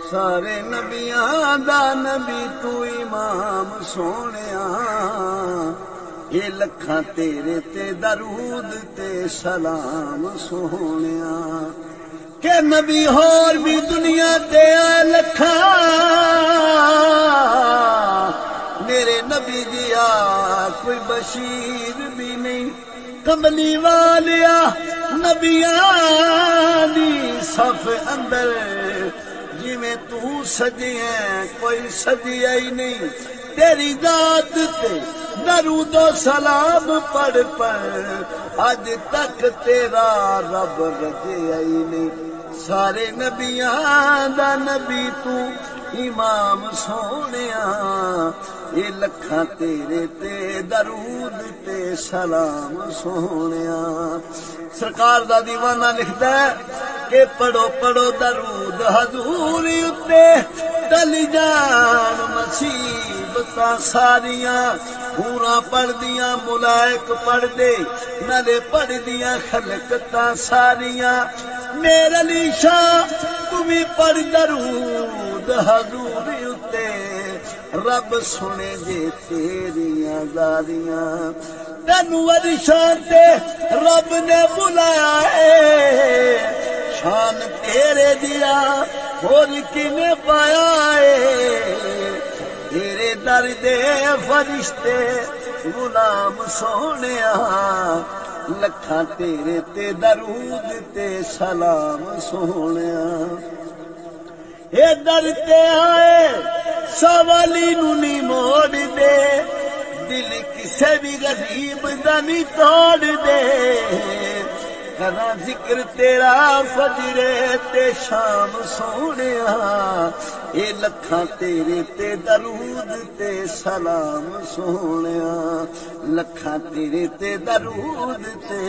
سارے نبیاں دا نبی تو امام سونیا اے لکھاں تیرے تے درود تے سلام سونیا کہ نبی ہور بھی دنیا تے لکھاں میرے نبی جیا کوئی بشیر بھی نہیں کملی والیا نبیاں دی صف اندر جویں تو سجیاں کوئی سجیا ہی نہیں تیری ذات تے درود و سلام پڑھ پڑھ اج تک تیرا رب رجیا ہی نہیں سارے نبیاں دا نبی تو امام سونیا اے لکھاں تیرے تے درود تے سلام سونیا سرکار دا دیوانہ لکھدا ہے کہ پڑھو پڑھو درود حضور اتے ٹل جان مصیبتاں ساریاں حوراں پڑھ دیاں ملائک پڑھ دے نالے پڑھ دیاں خلقتاں ساریاں میرے علی شاہ تمہیں پڑھ درود حضور اتے رب سنے جے تیریاں زاریاں تینو ارشاں تے رب نے بلایا ہے شان تیرے دیا اور کنے پایا ہے تیرے در دے فرشتے غلام سونیا لکھاں تیرے تے درود تے سلام سونیا اے در تے آئے سوالی نو نہیں موڑ دے دل کسے بھی غریب دا نہیں توڑ دے کراں ذکر تیرا فجرے تے شام سونیا اے لکھاں تیرے تے درود تے سلام سونیا لکھاں تیرے تے درود تے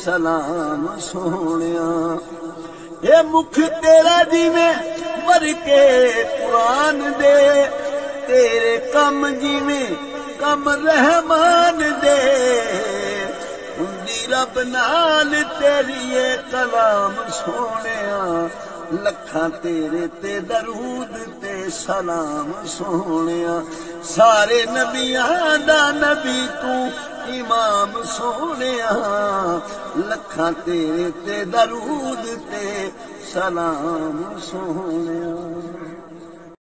سلام سونیا اے مکھ تیرا جیویں مر کے قرآن دے تیرے کم جیویں کم رحمان دے ہندی رب نال تیری کلام سونیا لکھاں تیرے تے درود تے سلام سونیا سارے نبیاں دا نبی تو امام سونیا لکھاں تیرے تے درود تے سلام سونیا